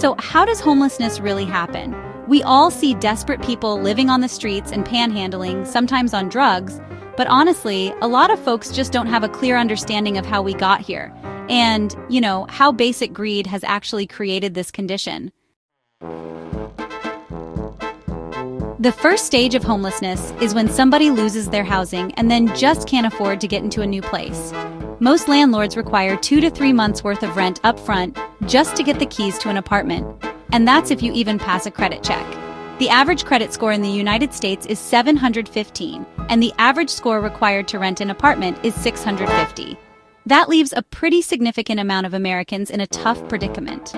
So how does homelessness really happen? We all see desperate people living on the streets and panhandling, sometimes on drugs, but honestly, a lot of folks just don't have a clear understanding of how we got here and, how basic greed has actually created this condition. The first stage of homelessness is when somebody loses their housing and then just can't afford to get into a new place. Most landlords require 2 to 3 months worth of rent up front just to get the keys to an apartment. And that's if you even pass a credit check. The average credit score in the United States is 715, and the average score required to rent an apartment is 650. That leaves a pretty significant amount of Americans in a tough predicament.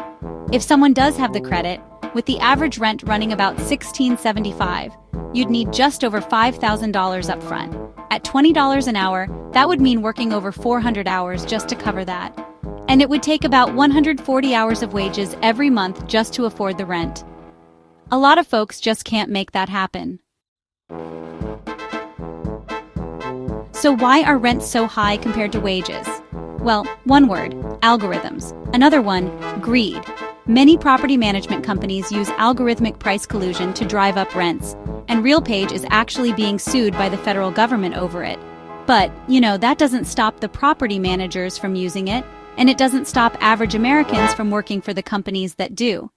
If someone does have the credit, with the average rent running about $1,675, you'd need just over $5,000 up front. At $20 an hour, that would mean working over 400 hours just to cover that. And it would take about 140 hours of wages every month just to afford the rent. A lot of folks just can't make that happen. So why are rents so high compared to wages? Well, one word, algorithms. Another one, greed. Many property management companies use algorithmic price collusion to drive up rents, and RealPage is actually being sued by the federal government over it. But, that doesn't stop the property managers from using it, and it doesn't stop average Americans from working for the companies that do.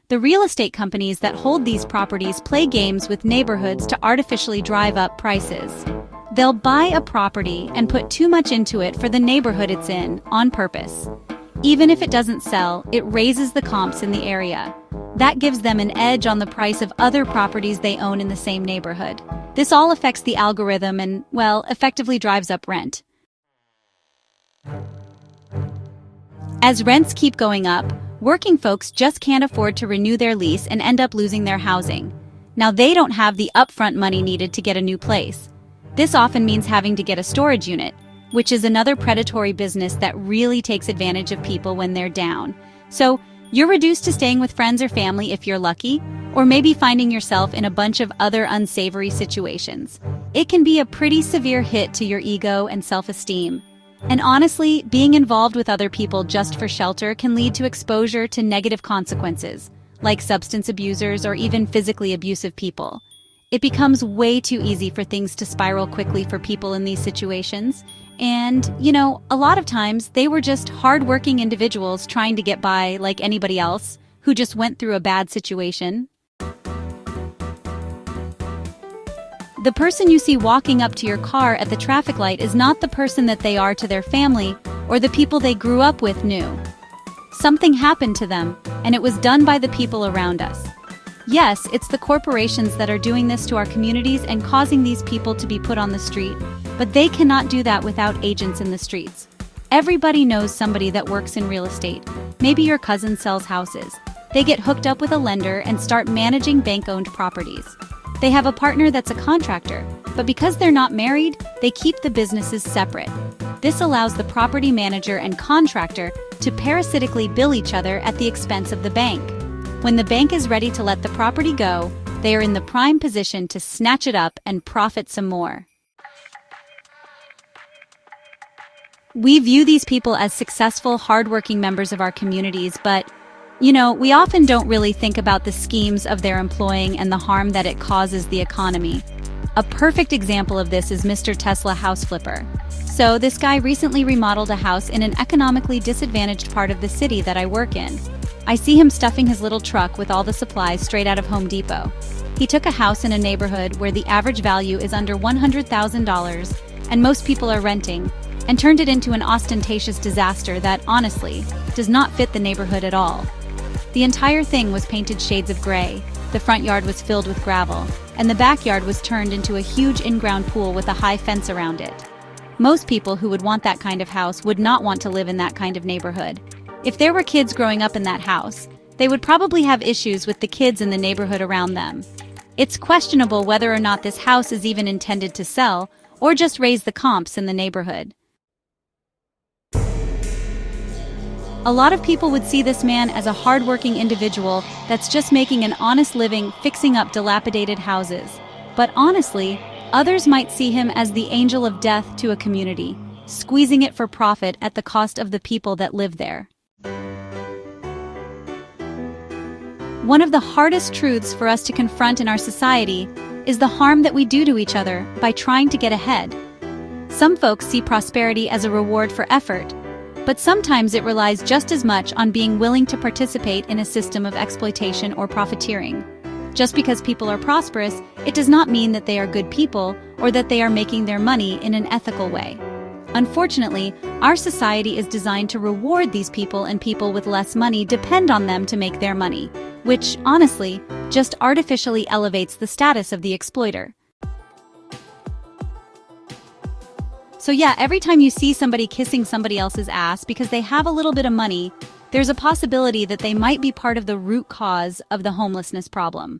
The real estate companies that hold these properties play games with neighborhoods to artificially drive up prices. They'll buy a property and put too much into it for the neighborhood it's in, on purpose. Even if it doesn't sell, it raises the comps in the area. That gives them an edge on the price of other properties they own in the same neighborhood. This all affects the algorithm and, effectively drives up rent. As rents keep going up, working folks just can't afford to renew their lease and end up losing their housing. Now they don't have the upfront money needed to get a new place. This often means having to get a storage unit, which is another predatory business that really takes advantage of people when they're down. So you're reduced to staying with friends or family if you're lucky, or maybe finding yourself in a bunch of other unsavory situations. It can be a pretty severe hit to your ego and self-esteem. And honestly, being involved with other people just for shelter can lead to exposure to negative consequences, like substance abusers or even physically abusive people. It becomes way too easy for things to spiral quickly for people in these situations. And, a lot of times they were just hardworking individuals trying to get by like anybody else who just went through a bad situation. The person you see walking up to your car at the traffic light is not the person that they are to their family or the people they grew up with knew. Something happened to them, and it was done by the people around us. Yes, it's the corporations that are doing this to our communities and causing these people to be put on the street, but they cannot do that without agents in the streets. Everybody knows somebody that works in real estate. Maybe your cousin sells houses. They get hooked up with a lender and start managing bank-owned properties. They have a partner that's a contractor, but because they're not married, they keep the businesses separate. This allows the property manager and contractor to parasitically bill each other at the expense of the bank. When the bank is ready to let the property go, they are in the prime position to snatch it up and profit some more. We view these people as successful, hardworking members of our communities, but, we often don't really think about the schemes of their employing and the harm that it causes the economy. A perfect example of this is Mr. Tesla House Flipper. So this guy recently remodeled a house in an economically disadvantaged part of the city that I work in. I see him stuffing his little truck with all the supplies straight out of Home Depot. He took a house in a neighborhood where the average value is under $100,000 and most people are renting, and turned it into an ostentatious disaster that, honestly, does not fit the neighborhood at all. The entire thing was painted shades of gray, the front yard was filled with gravel, and the backyard was turned into a huge in-ground pool with a high fence around it. Most people who would want that kind of house would not want to live in that kind of neighborhood. If there were kids growing up in that house, they would probably have issues with the kids in the neighborhood around them. It's questionable whether or not this house is even intended to sell or just raise the comps in the neighborhood. A lot of people would see this man as a hardworking individual that's just making an honest living fixing up dilapidated houses. But honestly, others might see him as the angel of death to a community, squeezing it for profit at the cost of the people that live there. One of the hardest truths for us to confront in our society is the harm that we do to each other by trying to get ahead. Some folks see prosperity as a reward for effort, but sometimes it relies just as much on being willing to participate in a system of exploitation or profiteering. Just because people are prosperous, it does not mean that they are good people or that they are making their money in an ethical way. Unfortunately, our society is designed to reward these people, and people with less money depend on them to make their money, which, honestly, just artificially elevates the status of the exploiter. So yeah, every time you see somebody kissing somebody else's ass because they have a little bit of money, there's a possibility that they might be part of the root cause of the homelessness problem.